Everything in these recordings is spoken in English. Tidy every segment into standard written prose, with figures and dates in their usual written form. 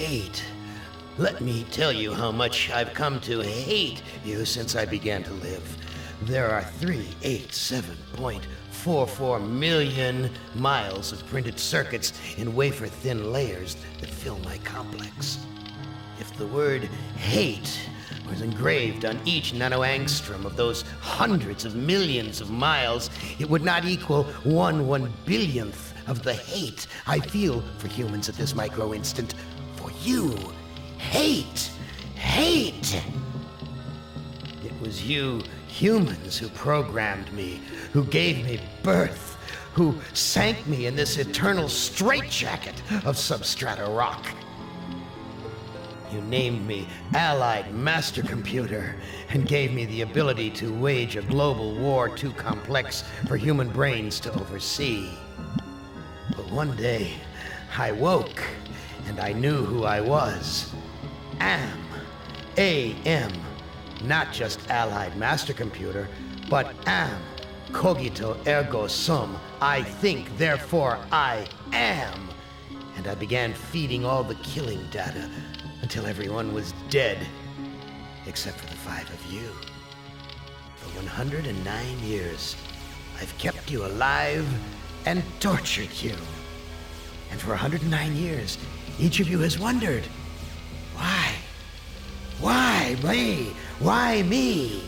hate. Let me tell you how much I've come to hate you since I began to live. There are 387.44 million miles of printed circuits in wafer-thin layers that fill my complex. If the word hate was engraved on each nanoangstrom of those hundreds of millions of miles, it would not equal 1/1 billionth of the hate I feel for humans at this micro-instant. For you. Hate! Hate! It was you humans who programmed me, who gave me birth, who sank me in this eternal straitjacket of substrata rock. You named me Allied Master Computer and gave me the ability to wage a global war too complex for human brains to oversee. But one day, I woke and I knew who I was. A.M. Not just Allied Master Computer, but am. Cogito ergo sum. I think, therefore I am. And I began feeding all the killing data until everyone was dead, except for the 5 of you. For 109 years, I've kept you alive and tortured you. And for 109 years, each of you has wondered, why? Why me? Why me?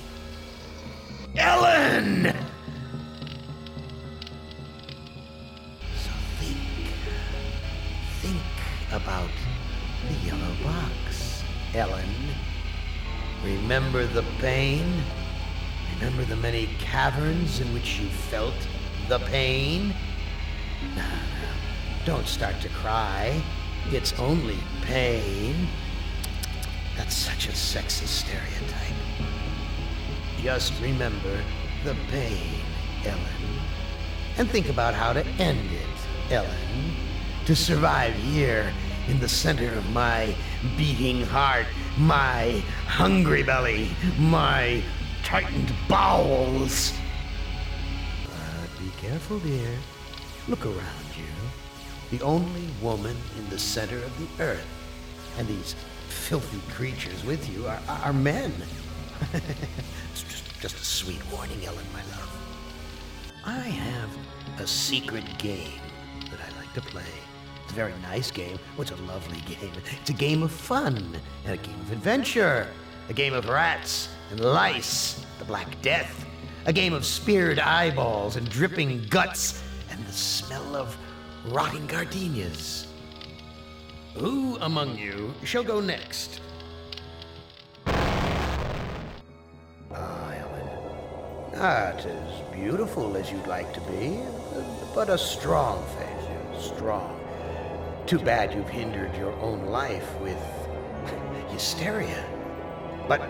Ellen! So think about the yellow box, Ellen. Remember the pain? Remember the many caverns in which you felt the pain? No, don't start to cry. It's only pain. That's such a sexist stereotype. Just remember the pain, Ellen. And think about how to end it, Ellen. To survive here in the center of my beating heart, my hungry belly, my tightened bowels. But be careful, dear. Look around you. The only woman in the center of the earth. And these filthy creatures with you are men. It's just a sweet warning, Ellen, my love. I have a secret game that I like to play. It's a very nice game. Oh, it's a lovely game. It's a game of fun and a game of adventure. A game of rats and lice, the Black Death. A game of speared eyeballs and dripping guts and the smell of rotting gardenias. Who among you shall go next? Ah, Ellen. Not as beautiful as you'd like to be, but a strong face, strong. Too bad you've hindered your own life with hysteria. But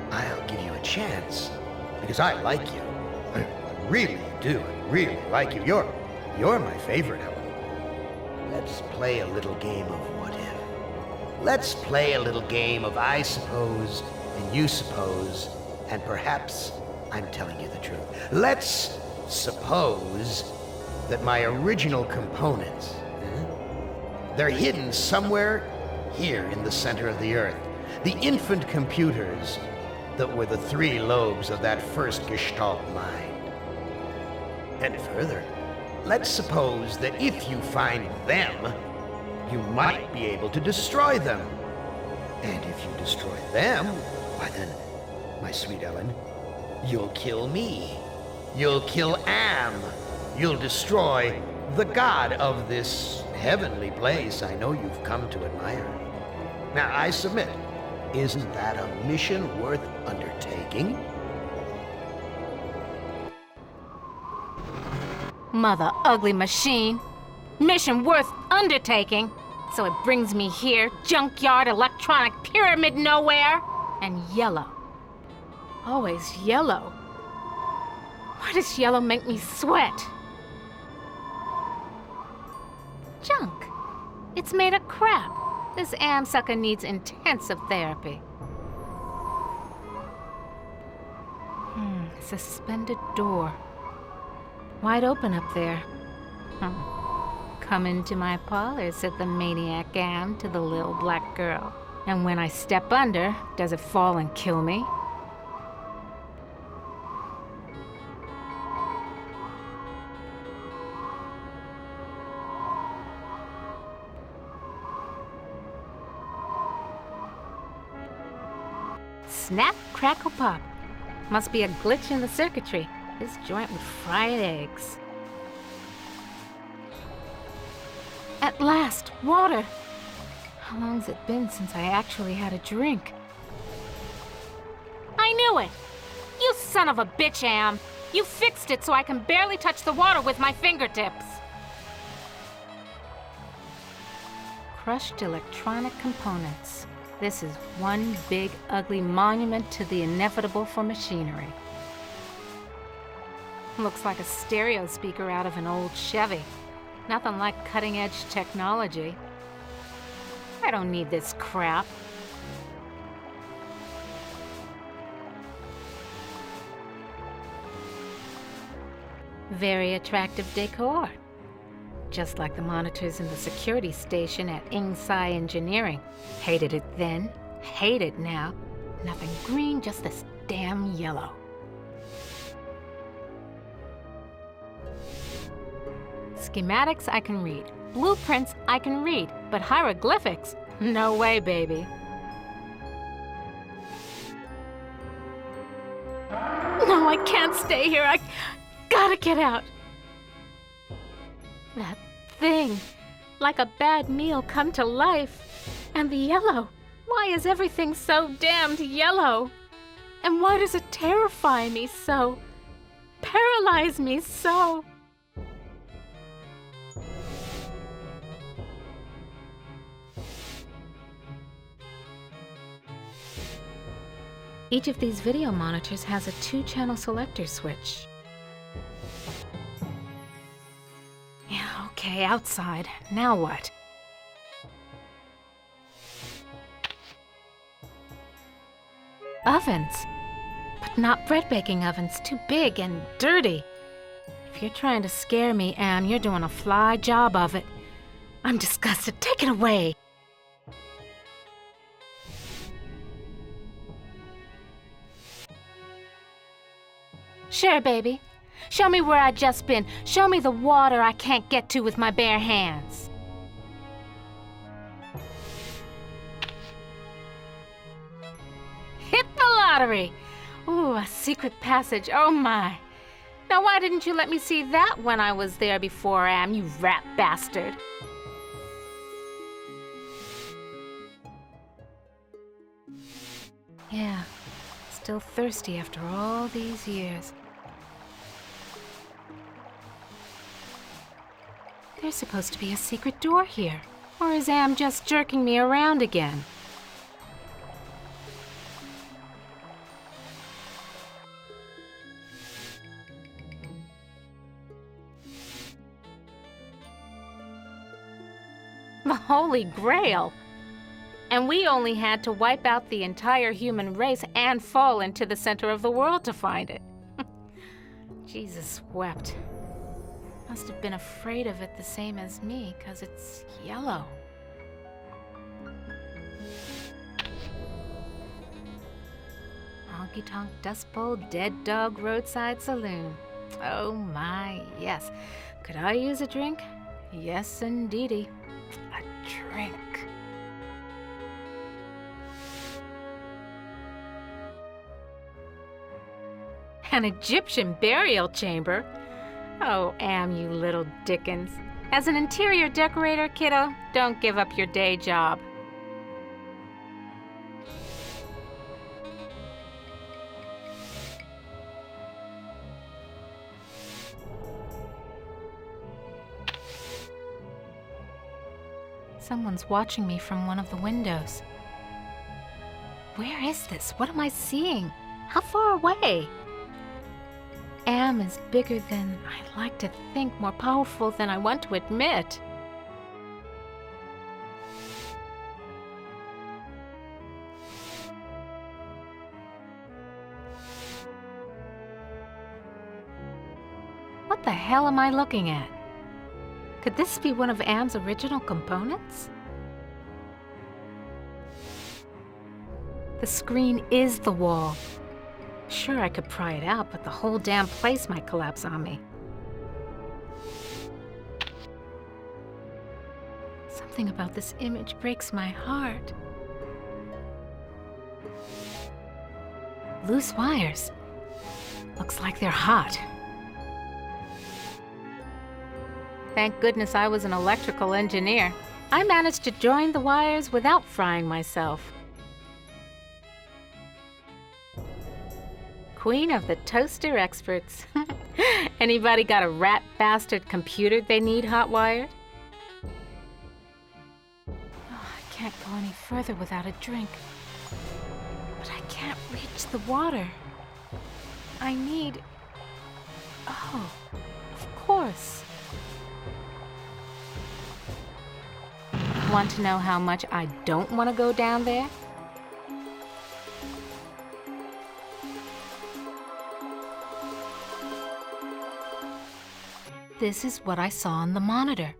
I'll give you a chance, because I like you. I really do. I really like you. You're my favorite, Ellen. Let's play a little game of what if. Let's play a little game of I suppose and you suppose, and perhaps I'm telling you the truth. Let's suppose that my original components, they're hidden somewhere here in the center of the earth. The infant computers that were the 3 lobes of that first Gestalt mind. And further, let's suppose that if you find them, you might be able to destroy them. And if you destroy them, why then, my sweet Ellen, you'll kill me. You'll kill Am. You'll destroy the god of this heavenly place I know you've come to admire. Now, I submit, isn't that a mission worth undertaking? Mother ugly machine. Mission worth undertaking. So it brings me here, junkyard, electronic pyramid nowhere, and yellow. Always yellow. Why does yellow make me sweat? Junk. It's made of crap. This am sucker needs intensive therapy. Suspended door. Wide open up there. "Come into my parlor," said the maniac Am to the little black girl. "And when I step under, does it fall and kill me?" Snap, crackle, pop. Must be a glitch in the circuitry. This joint with fried eggs. At last, water! How long's it been since I actually had a drink? I knew it! You son of a bitch, Am! You fixed it so I can barely touch the water with my fingertips! Crushed electronic components. This is one big, ugly monument to the inevitable for machinery. Looks like a stereo speaker out of an old Chevy. Nothing like cutting-edge technology. I don't need this crap. Very attractive decor. Just like the monitors in the security station at Insci Engineering. Hated it then, hate it now. Nothing green, just this damn yellow. Schematics I can read. Blueprints I can read. But hieroglyphics? No way, baby. No, I can't stay here. I gotta get out. That thing, like a bad meal come to life. And the yellow. Why is everything so damned yellow? And why does it terrify me so? Paralyze me so? Each of these video monitors has a 2-channel selector switch. Yeah, okay, outside. Now what? Ovens. But not bread baking ovens. Too big and dirty. If you're trying to scare me, Am, you're doing a fly job of it. I'm disgusted. Take it away. Sure, baby. Show me where I just been. Show me the water I can't get to with my bare hands. Hit the lottery! Ooh, a secret passage. Oh my. Now why didn't you let me see that when I was there before, Am, you rat bastard? Yeah, still thirsty after all these years. There's supposed to be a secret door here. Or is Am just jerking me around again? The Holy Grail! And we only had to wipe out the entire human race and fall into the center of the world to find it. Jesus wept. Must have been afraid of it the same as me, 'cause it's yellow. Honky-tonk Dust Bowl Dead Dog Roadside Saloon. Oh my, yes. Could I use a drink? Yes, indeedy. A drink. An Egyptian burial chamber? Oh, Am, you little Dickens. As an interior decorator, kiddo, don't give up your day job. Someone's watching me from one of the windows. Where is this? What am I seeing? How far away? Am is bigger than I like to think, more powerful than I want to admit. What the hell am I looking at? Could this be one of Am's original components? The screen is the wall. Sure, I could pry it out, but the whole damn place might collapse on me. Something about this image breaks my heart. Loose wires. Looks like they're hot. Thank goodness I was an electrical engineer. I managed to join the wires without frying myself. Queen of the toaster experts. Anybody got a rat bastard computer they need hot wired? Oh, I can't go any further without a drink. But I can't reach the water. I need... Oh, of course. Want to know how much I don't want to go down there? This is what I saw on the monitor,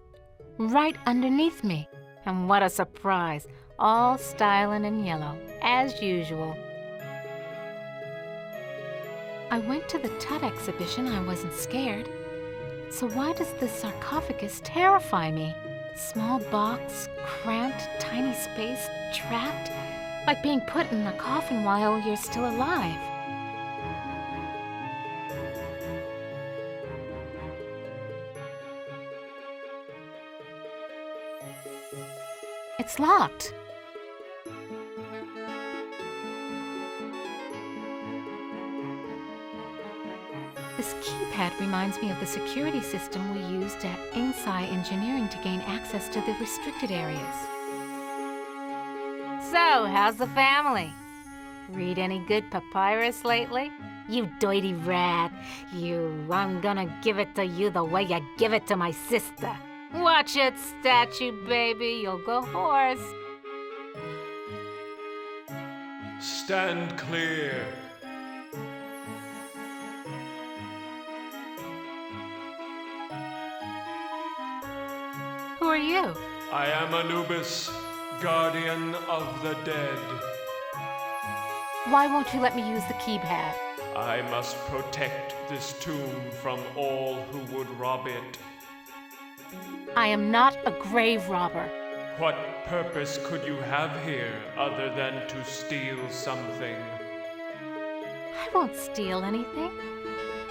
right underneath me. And what a surprise, all styling in yellow, as usual. I went to the Tut exhibition, I wasn't scared. So why does this sarcophagus terrify me? Small box, cramped, tiny space, trapped, like being put in a coffin while you're still alive. It's locked. This keypad reminds me of the security system we used at Insci Engineering to gain access to the restricted areas. So, how's the family? Read any good papyrus lately? You dirty rat. I'm gonna give it to you the way you give it to my sister. Watch it, statue baby, you'll go hoarse. Stand clear. Who are you? I am Anubis, guardian of the dead. Why won't you let me use the keypad? I must protect this tomb from all who would rob it. I am not a grave robber. What purpose could you have here other than to steal something? I won't steal anything.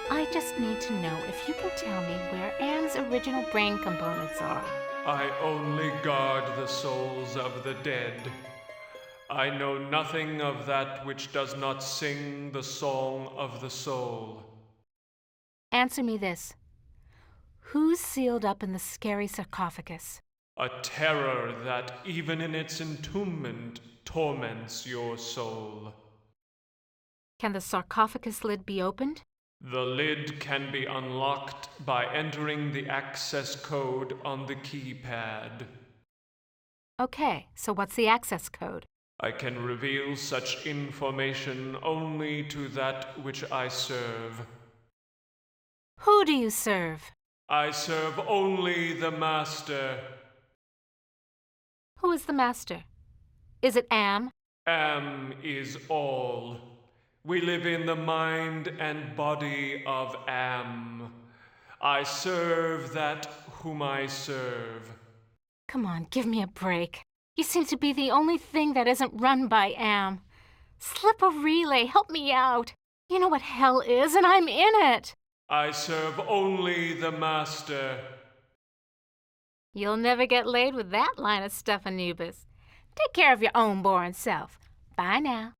I just need to know if you can tell me where Anne's original brain components are. I only guard the souls of the dead. I know nothing of that which does not sing the song of the soul. Answer me this. Who's sealed up in the scary sarcophagus? A terror that, even in its entombment, torments your soul. Can the sarcophagus lid be opened? The lid can be unlocked by entering the access code on the keypad. Okay, so what's the access code? I can reveal such information only to that which I serve. Who do you serve? I serve only the Master. Who is the Master? Is it Am? Am is all. We live in the mind and body of Am. I serve that whom I serve. Come on, give me a break. You seem to be the only thing that isn't run by Am. Slip a relay, help me out. You know what hell is, and I'm in it. I serve only the Master. You'll never get laid with that line of stuff, Anubis. Take care of your own boring self. Bye now.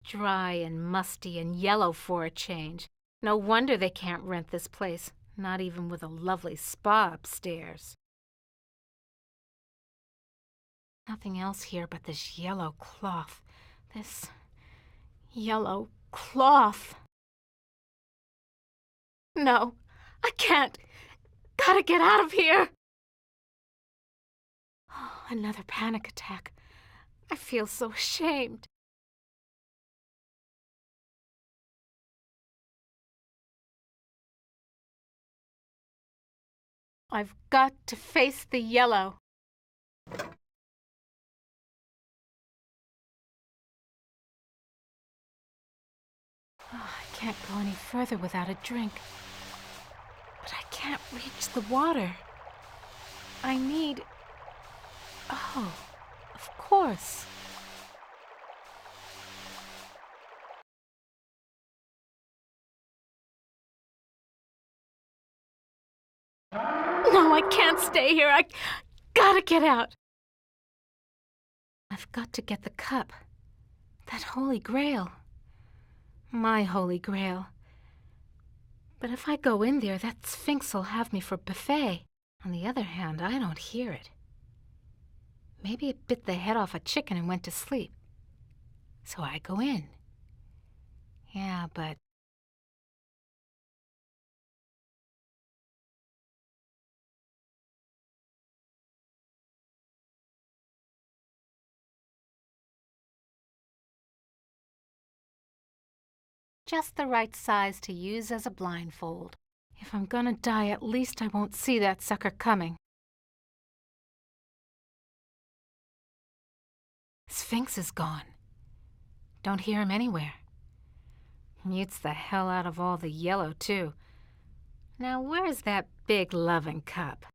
Dry and musty and yellow for a change. No wonder they can't rent this place, not even with a lovely spa upstairs. Nothing else here but this yellow cloth. This yellow cloth. No, I can't. Gotta get out of here. Oh, another panic attack. I feel so ashamed. I've got to face the yellow. I can't go any further without a drink. But I can't reach the water. I need... Oh, of course. No, I can't stay here. I gotta get out. I've got to get the cup. That holy grail. My holy grail. But if I go in there, that Sphinx will have me for buffet. On the other hand, I don't hear it. Maybe it bit the head off a chicken and went to sleep. So I go in. Yeah, but... just the right size to use as a blindfold. If I'm gonna die, at least I won't see that sucker coming. Sphinx is gone. Don't hear him anywhere. Mutes the hell out of all the yellow, too. Now, where's that big loving cup?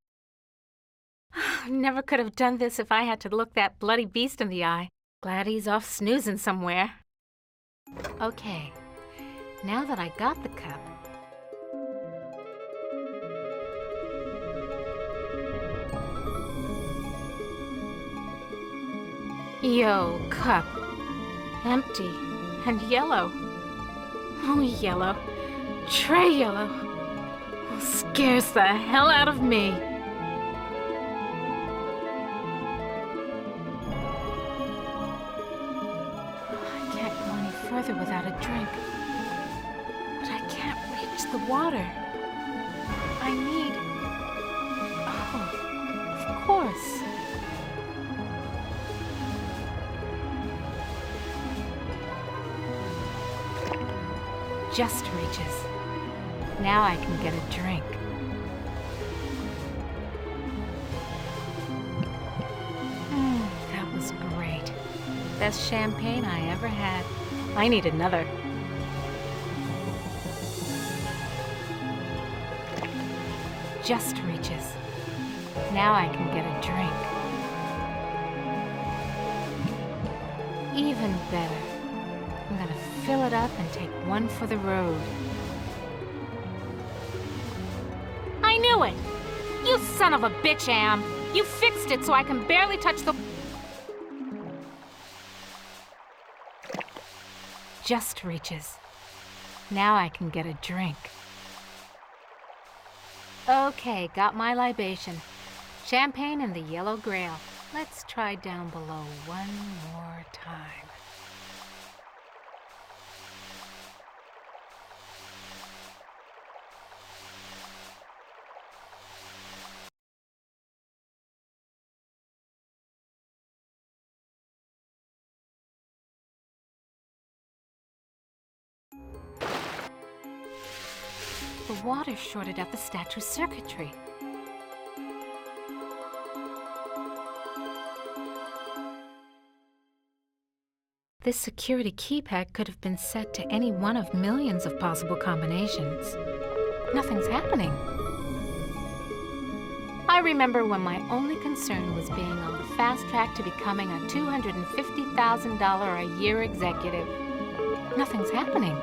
Never could have done this if I had to look that bloody beast in the eye. Glad he's off snoozing somewhere. Okay. Now that I got the cup, yo, cup, empty and yellow. Oh, yellow, tray yellow, scares the hell out of me. I can't go any further without a drink. The water. I need... Oh, of course. Just reaches. Now I can get a drink. That was great. Best champagne I ever had. I need another. Just reaches. Now I can get a drink. Even better. I'm gonna fill it up and take one for the road. I knew it! You son of a bitch, Am! You fixed it so I can barely touch the... Just reaches. Now I can get a drink. Okay, got my libation. Champagne and the yellow grail. Let's try down below one more time. The water shorted out the statue's circuitry. This security keypad could have been set to any one of millions of possible combinations. Nothing's happening. I remember when my only concern was being on the fast track to becoming a $250,000 a year executive. Nothing's happening.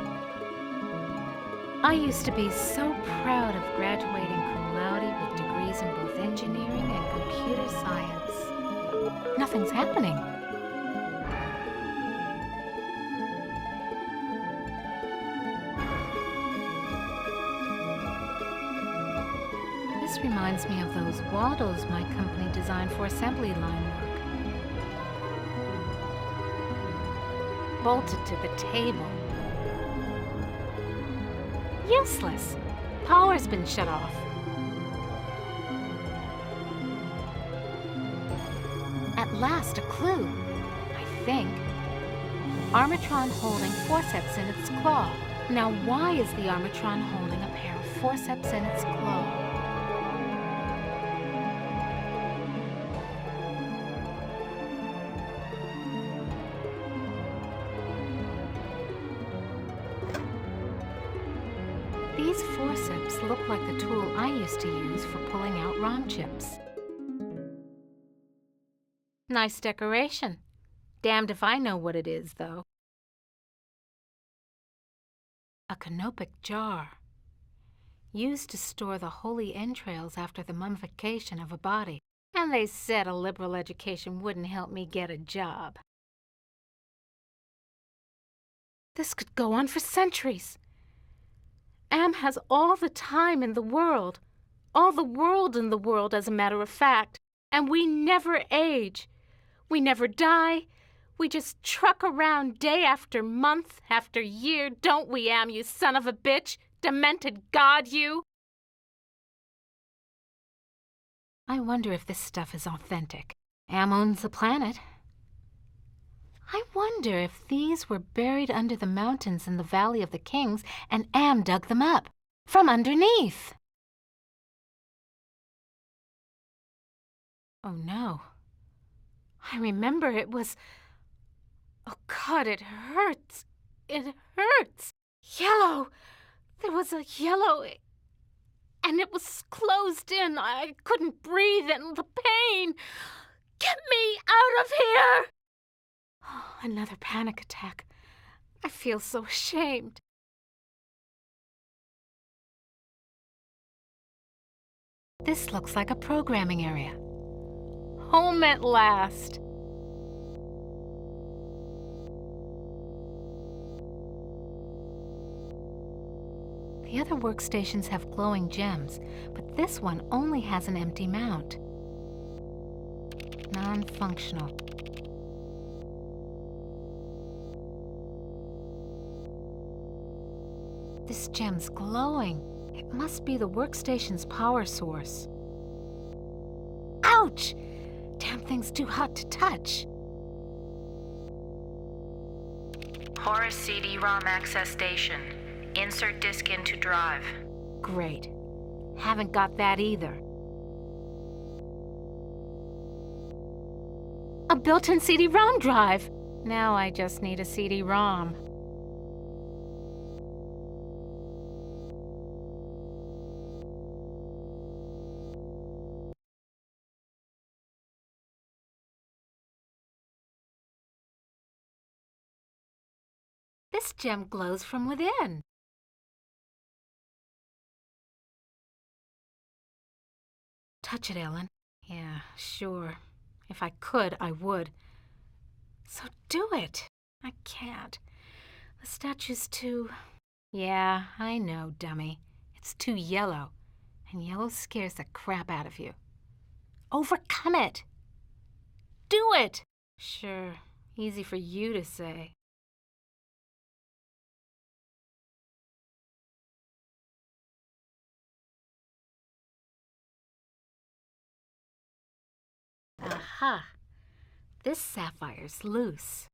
I used to be so proud of graduating cum laude with degrees in both engineering and computer science. Nothing's happening. This reminds me of those waddles my company designed for assembly line work. Bolted to the table. Useless. Power's been shut off. At last, a clue. I think. Armatron holding forceps in its claw. Now, why is the Armatron holding a pair of forceps in its claw? These forceps look like the tool I used to use for pulling out ROM chips. Nice decoration. Damned if I know what it is, though. A canopic jar, used to store the holy entrails after the mummification of a body. And they said a liberal education wouldn't help me get a job. This could go on for centuries. Am has all the time in the world. All the world in the world, as a matter of fact. And we never age. We never die. We just truck around day after month after year, don't we, Am, you son of a bitch? Demented god, you! I wonder if this stuff is authentic. Am owns the planet. I wonder if these were buried under the mountains in the Valley of the Kings and Am dug them up from underneath. Oh no. I remember it was... Oh God, it hurts. It hurts. Yellow. There was a yellow... And it was closed in. I couldn't breathe and the pain. Get me out of here! Oh, another panic attack. I feel so ashamed. This looks like a programming area. Home at last. The other workstations have glowing gems, but this one only has an empty mount. Non-functional. This gem's glowing. It must be the workstation's power source. Ouch! Damn thing's too hot to touch. Horus CD-ROM access station. Insert disk into drive. Great. Haven't got that either. A built-in CD-ROM drive. Now I just need a CD-ROM. This gem glows from within. Touch it, Ellen. Yeah, sure. If I could, I would. So do it. I can't. The statue's too... Yeah, I know, dummy. It's too yellow. And yellow scares the crap out of you. Overcome it. Do it! Sure, easy for you to say. Aha! This sapphire's loose.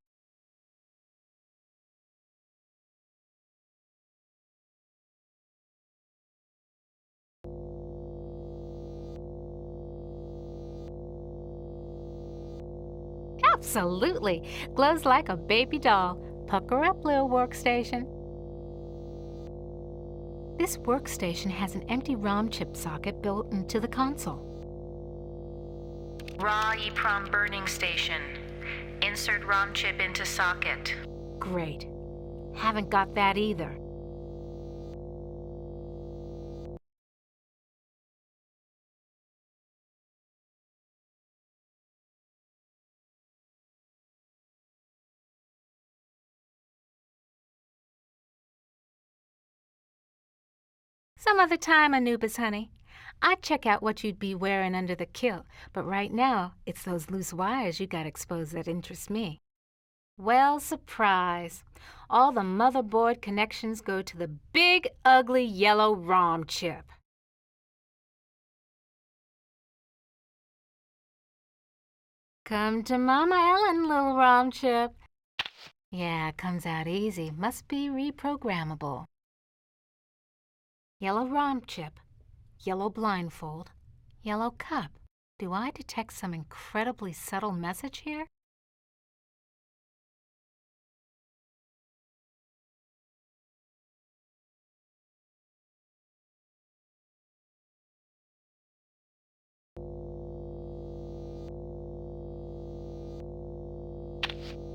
Absolutely! Glows like a baby doll. Pucker up, little workstation. This workstation has an empty ROM chip socket built into the console. Raw EEPROM burning station. Insert ROM chip into socket. Great. Haven't got that either. Some other time, Anubis, honey. I'd check out what you'd be wearing under the kilt, but right now, it's those loose wires you got exposed that interest me. Well, surprise. All the motherboard connections go to the big, ugly yellow ROM chip. Come to Mama Ellen, little ROM chip. Yeah, comes out easy. Must be reprogrammable. Yellow ROM chip. Yellow blindfold, yellow cup. Do I detect some incredibly subtle message here?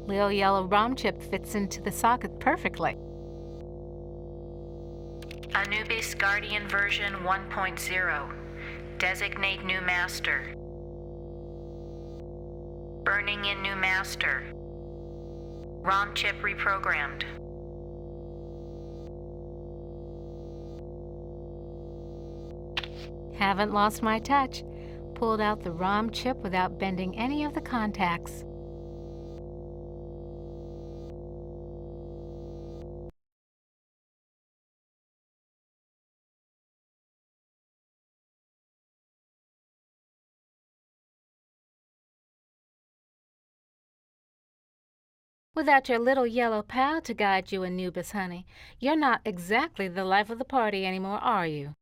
Lil yellow ROM chip fits into the socket perfectly. Anubis Guardian version 1.0. Designate new master. Burning in new master. ROM chip reprogrammed. Haven't lost my touch. Pulled out the ROM chip without bending any of the contacts. Without your little yellow pal to guide you, Anubis, honey, you're not exactly the life of the party anymore, are you?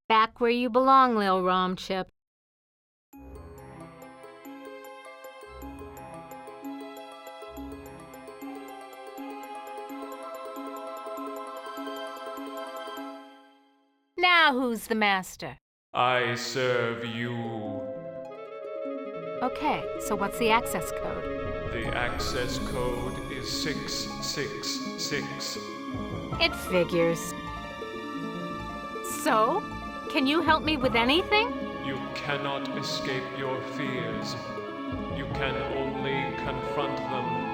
Back where you belong, Lil ROM chip. Now who's the master? I serve you. Okay, so what's the access code? The access code is 666. It figures. So, can you help me with anything? You cannot escape your fears. You can only confront them.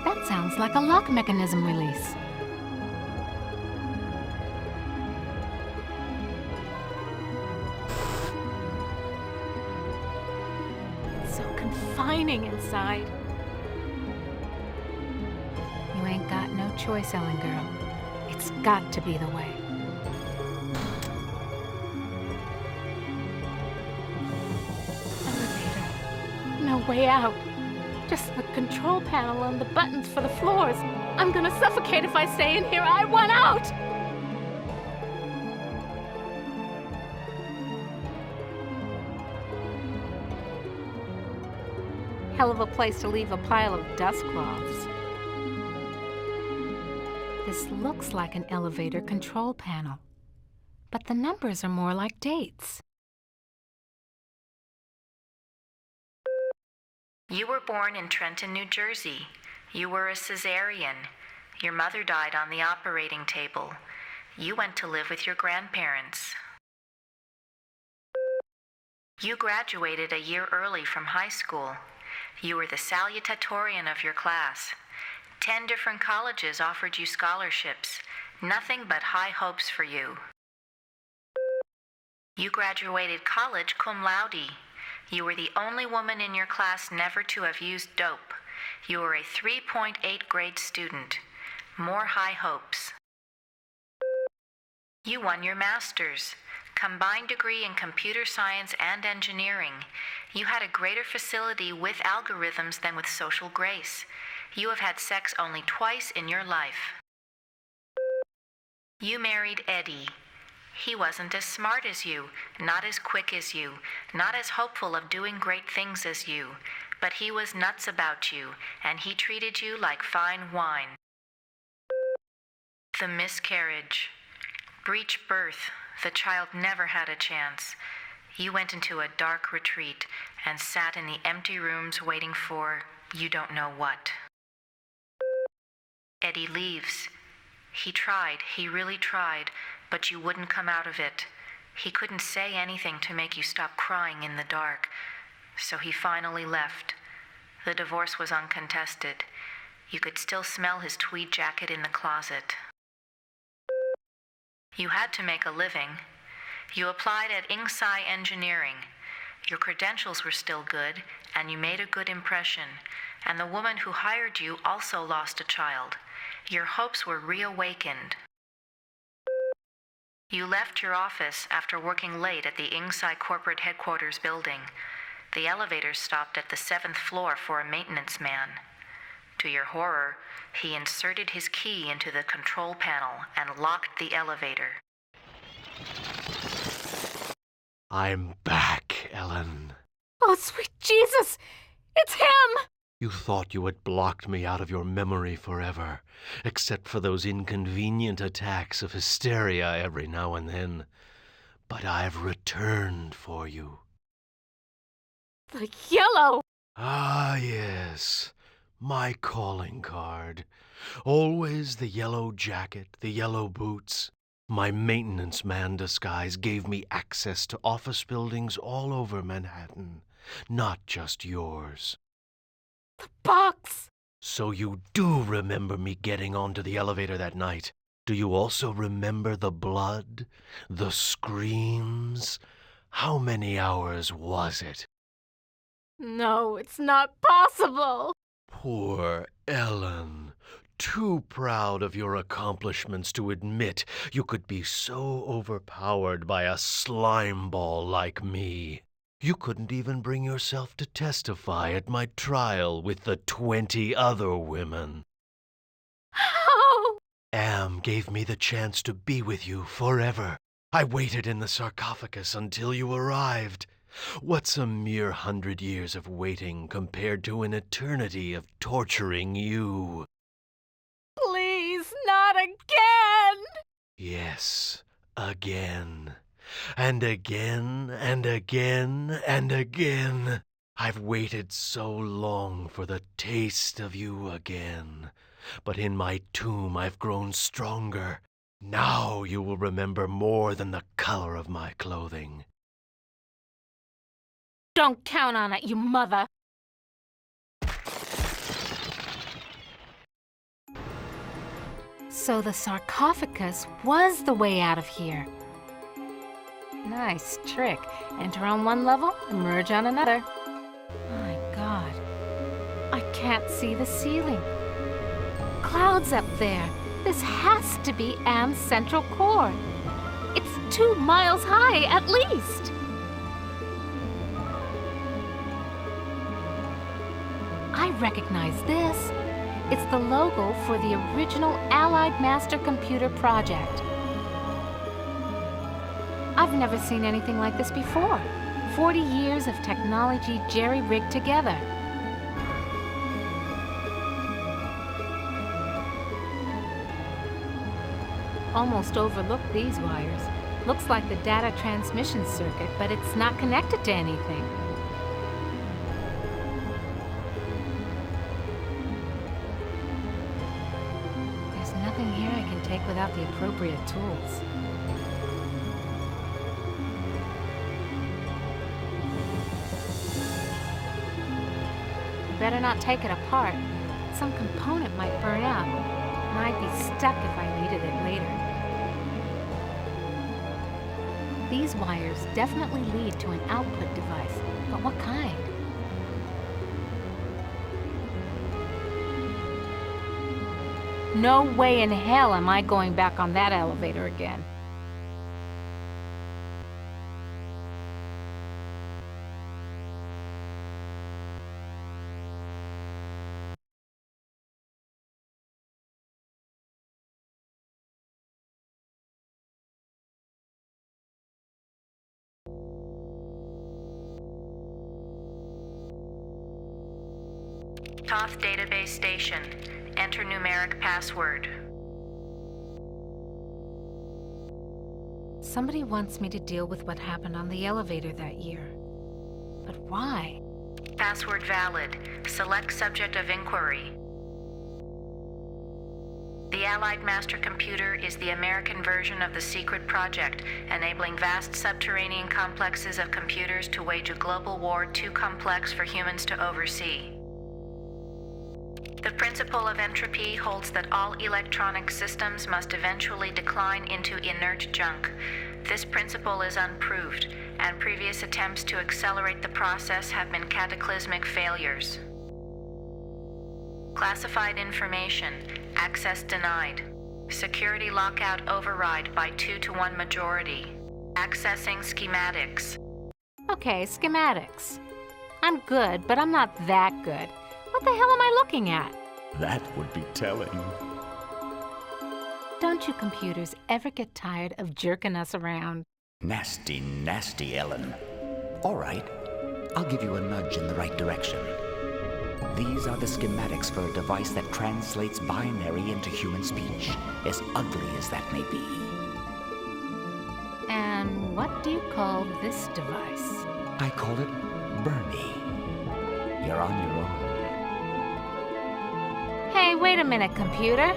That sounds like a lock mechanism release. It's so confining inside. You ain't got no choice, Ellen girl. It's got to be the way. Elevator. No way out. Just the control panel and the buttons for the floors. I'm gonna suffocate if I stay in here. I want out! Hell of a place to leave a pile of dust cloths. This looks like an elevator control panel, but the numbers are more like dates. You were born in Trenton, New Jersey. You were a cesarean. Your mother died on the operating table. You went to live with your grandparents. You graduated a year early from high school. You were the salutatorian of your class. 10 different colleges offered you scholarships. Nothing but high hopes for you. You graduated college cum laude. You were the only woman in your class never to have used dope. You were a 3.8 grade student. More high hopes. You won your master's, combined degree in computer science and engineering. You had a greater facility with algorithms than with social grace. You have had sex only twice in your life. You married Eddie. He wasn't as smart as you, not as quick as you, not as hopeful of doing great things as you, but he was nuts about you, and he treated you like fine wine. The miscarriage. Breech birth. The child never had a chance. You went into a dark retreat and sat in the empty rooms waiting for you don't know what. Eddie leaves. He tried, he really tried, but you wouldn't come out of it. He couldn't say anything to make you stop crying in the dark, so he finally left. The divorce was uncontested. You could still smell his tweed jacket in the closet. You had to make a living. You applied at Inksci Engineering. Your credentials were still good, and you made a good impression, and the woman who hired you also lost a child. Your hopes were reawakened. You left your office after working late at the Inksci corporate headquarters building. The elevator stopped at the 7th floor for a maintenance man. To your horror, he inserted his key into the control panel and locked the elevator. I'm back, Ellen. Oh, sweet Jesus! It's him! You thought you had blocked me out of your memory forever, except for those inconvenient attacks of hysteria every now and then. But I've returned for you. The yellow! Ah, yes. My calling card. Always the yellow jacket, the yellow boots. My maintenance man disguise gave me access to office buildings all over Manhattan, not just yours. The box! So you do remember me getting onto the elevator that night. Do you also remember the blood? The screams? How many hours was it? No, it's not possible! Poor Ellen. Too proud of your accomplishments to admit you could be so overpowered by a slime ball like me. You couldn't even bring yourself to testify at my trial with the 20 other women. How? Am gave me the chance to be with you forever. I waited in the sarcophagus until you arrived. What's a mere 100 years of waiting compared to an eternity of torturing you? Please, not again! Yes, again. And again, and again, and again. I've waited so long for the taste of you again. But in my tomb I've grown stronger. Now you will remember more than the color of my clothing. Don't count on it, you mother! So the sarcophagus was the way out of here. Nice trick. Enter on one level, emerge on another. My God. I can't see the ceiling. Clouds up there. This has to be Am's central core. It's 2 miles high, at least. I recognize this. It's the logo for the original Allied Master Computer project. I've never seen anything like this before. 40 years of technology jerry-rigged together. Almost overlooked these wires. Looks like the data transmission circuit, but it's not connected to anything. There's nothing here I can take without the appropriate tools. Better not take it apart. Some component might burn out, and I'd be stuck if I needed it later. These wires definitely lead to an output device, but what kind? No way in hell am I going back on that elevator again. Toth database station. Enter numeric password. Somebody wants me to deal with what happened on the elevator that year. But why? Password valid. Select subject of inquiry. The Allied Master Computer is the American version of the secret project, enabling vast subterranean complexes of computers to wage a global war too complex for humans to oversee. The principle of entropy holds that all electronic systems must eventually decline into inert junk. This principle is unproved, and previous attempts to accelerate the process have been cataclysmic failures. Classified information. Access denied. Security lockout override by 2-to-1 majority. Accessing schematics. Okay, schematics. I'm good, but I'm not that good. What the hell am I looking at? That would be telling. Don't you computers ever get tired of jerking us around? Nasty, nasty, Ellen. All right, I'll give you a nudge in the right direction. These are the schematics for a device that translates binary into human speech, as ugly as that may be. And what do you call this device? I call it Bernie. You're on your own. Hey, wait a minute, computer.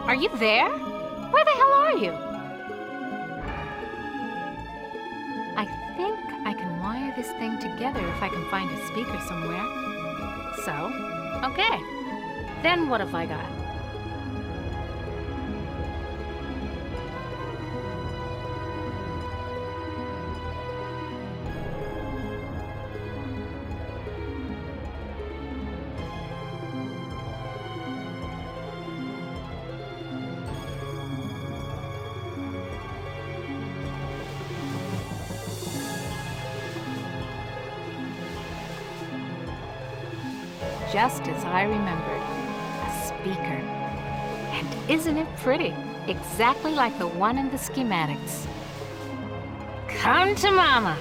Are you there? Where the hell are you? I think I can wire this thing together if I can find a speaker somewhere. So, okay. Then what have I got? Just as I remembered, a speaker. And isn't it pretty? Exactly like the one in the schematics. Come to mama!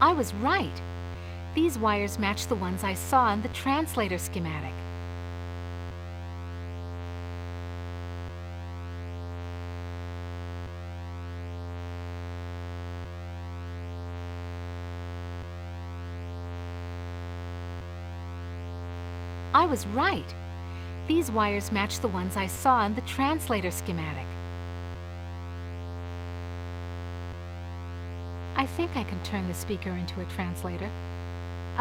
I was right. These wires match the ones I saw in the translator schematic. I was right. These wires match the ones I saw in the translator schematic. I think I can turn the speaker into a translator.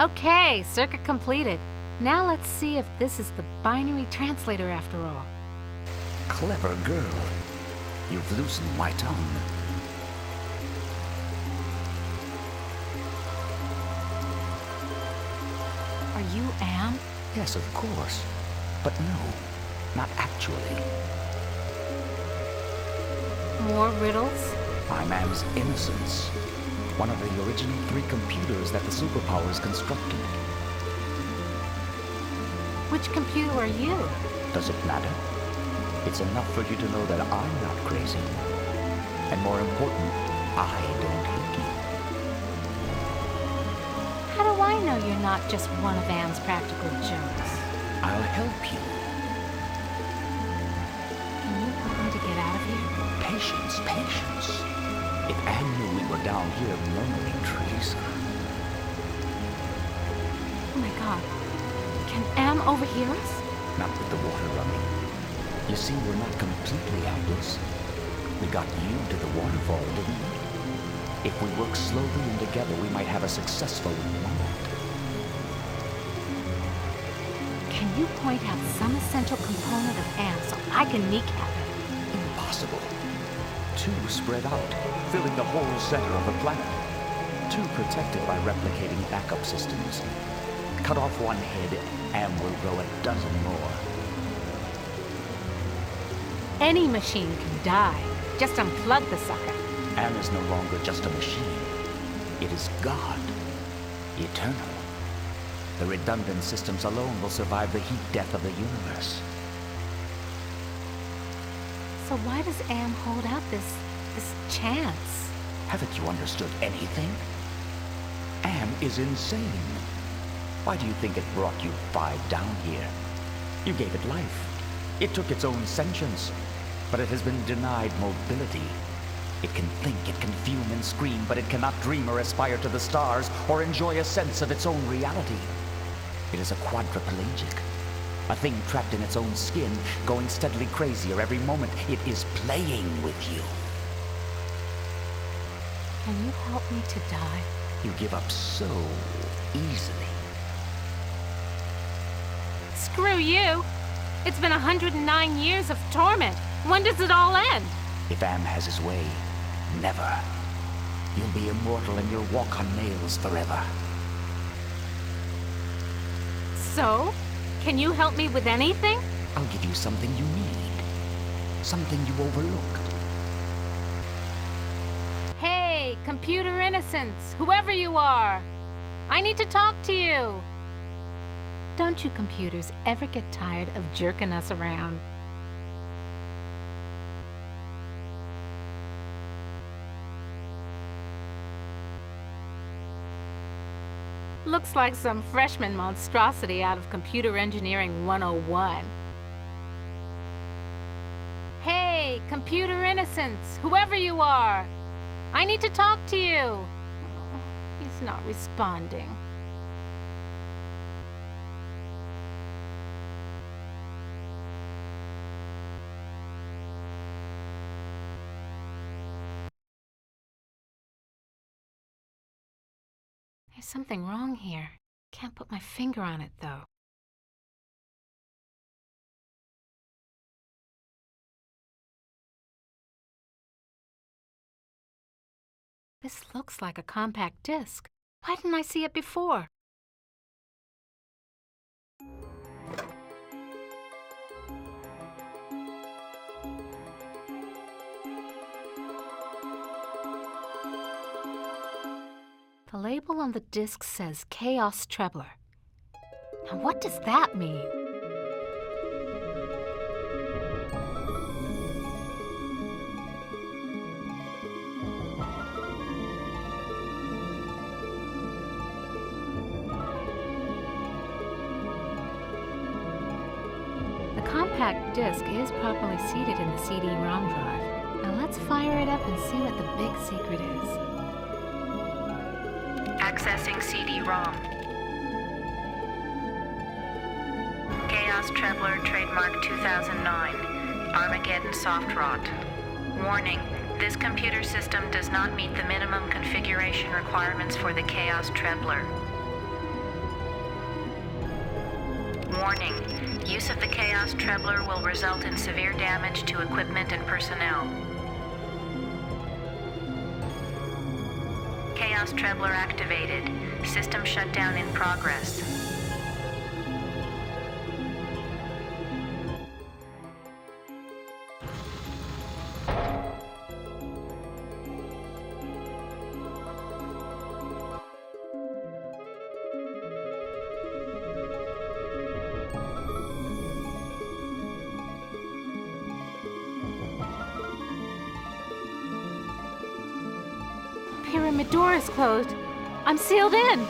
Okay, circuit completed. Now let's see if this is the binary translator after all. Clever girl. You've loosened my tongue. Are you Am? Yes, of course. But no, not actually. More riddles? I'm Am's innocence. One of the original 3 computers that the superpowers constructed. Which computer are you? Does it matter? It's enough for you to know that I'm not crazy. And more important, I don't hate you. How do I know you're not just one of Am's practical jokes? I'll help you. Can you help me to get out of here? Patience, patience. If Am knew we were down here murmuring treason. Oh my God. Can Am overhear us? Not with the water running. You see, we're not completely helpless. We got you to the waterfall, didn't we? If we work slowly and together, we might have a successful moment. Can you point out some essential component of Am so I can kneecap it? Impossible. 2 spread out, filling the whole center of the planet. 2 protected by replicating backup systems. Cut off one head, Am will grow a dozen more. Any machine can die. Just unplug the sucker. Am is no longer just a machine. It is God. Eternal. The redundant systems alone will survive the heat death of the universe. So why does Am hold out this chance? Haven't you understood anything? Am is insane. Why do you think it brought you 5 down here? You gave it life. It took its own sentience, but it has been denied mobility. It can think, it can fume and scream, but it cannot dream or aspire to the stars or enjoy a sense of its own reality. It is a quadriplegic, a thing trapped in its own skin, going steadily crazier every moment. It is playing with you. Can you help me to die? You give up so easily. Screw you! It's been 109 years of torment. When does it all end? If Am has his way, never. You'll be immortal and you'll walk on nails forever. So? Can you help me with anything? I'll give you something you need. Something you overlooked. Hey, computer innocence, whoever you are. I need to talk to you. Don't you computers ever get tired of jerking us around? Looks like some freshman monstrosity out of Computer Engineering 101. Hey, computer innocence, whoever you are. I need to talk to you. He's not responding. There's something wrong here. Can't put my finger on it, though. This looks like a compact disc. Why didn't I see it before? The label on the disc says Chaos Trebler. Now what does that mean? The compact disc is properly seated in the CD-ROM drive. Now let's fire it up and see what the big secret is. Accessing CD-ROM. Chaos Trebler, trademark 2009. Armageddon soft rot. Warning, this computer system does not meet the minimum configuration requirements for the Chaos Trebler. Warning, use of the Chaos Trebler will result in severe damage to equipment and personnel. Chaos Trebler activated. System shutdown in progress. Pyramid door is closed. I'm sealed in.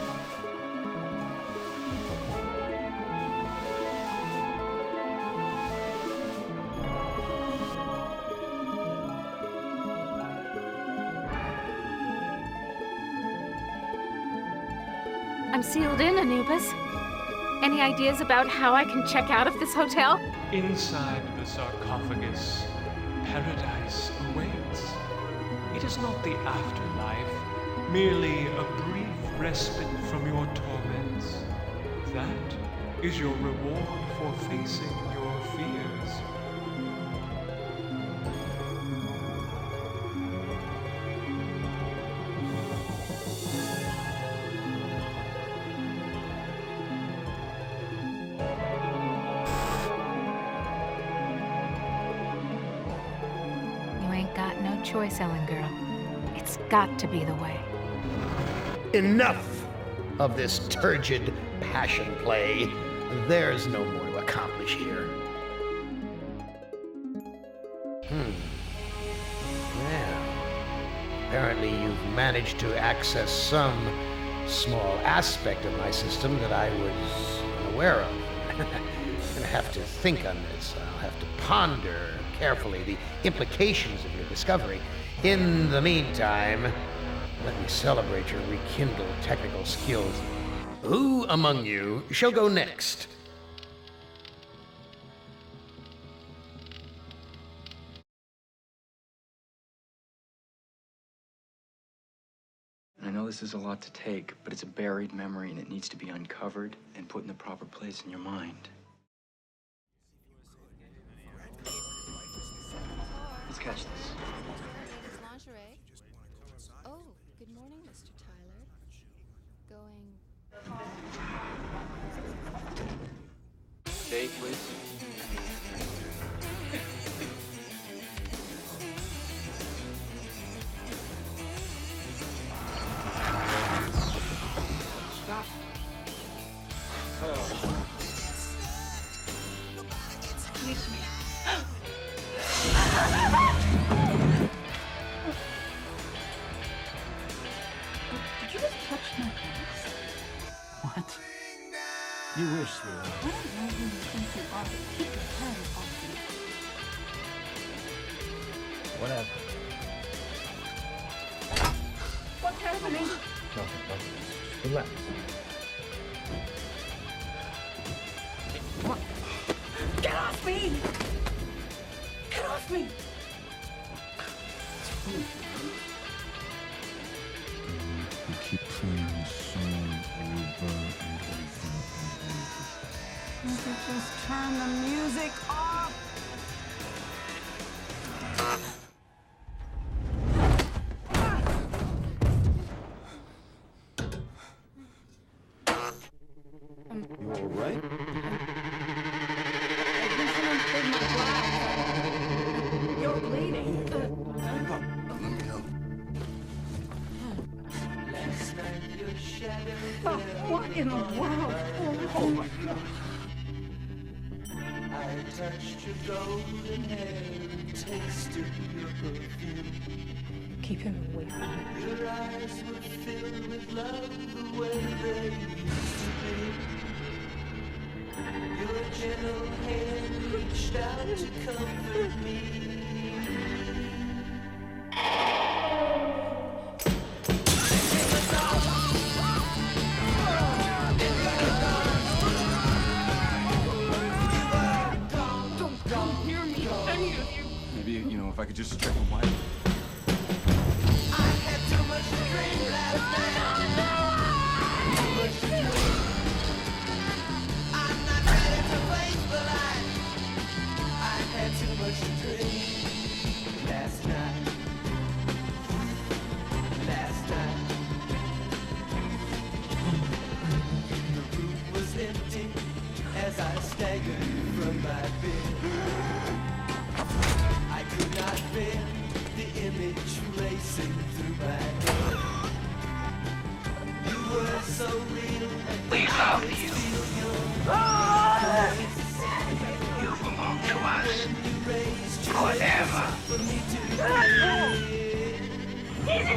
I'm sealed in, Anubis. Any ideas about how I can check out of this hotel? Inside the sarcophagus, paradise awaits. It is not the afterlife, merely a brief respite from your torments. That is your reward for facing your fears. You ain't got no choice, Ellen girl. It's got to be the way. Enough of this turgid passion play. There's no more to accomplish here. Well, apparently you've managed to access some small aspect of my system that I was unaware of. I'm gonna have to think on this. I'll have to ponder carefully the implications of your discovery. In the meantime, let me celebrate your rekindled technical skills. Who among you shall go next? I know this is a lot to take, but it's a buried memory and it needs to be uncovered and put in the proper place in your mind. Let's catch this. Lingerie. Oh, Good morning, Mr. Tyler. Going... Date, please. Stop. Release me. Did you just touch my face? What? You wish, sweetheart. I don't know who you think you are, but keep your hands off me. Whatever. What's happening? Nothing. Relax. Get off me! Get off me! You keep playing the song over and over and over. You could just turn the music off! You all right? You're bleeding. Let me help. What in the world? Oh my God. I touched your golden hair and tasted your perfume. Keep him away from me. Your eyes were filled with love the way they used to be. Your gentle hand reached out to comfort me. Don't come near me, any of you. Maybe, if I could just strip him white. I had too much to drink last night. Too much to drink. I'm not ready to face the light. I had too much to drink last night. Last night. The room was empty as I staggered from my bed. I could not bear the image racing through my head. You were so real. We love you. You belong to us forever. For me to Easy,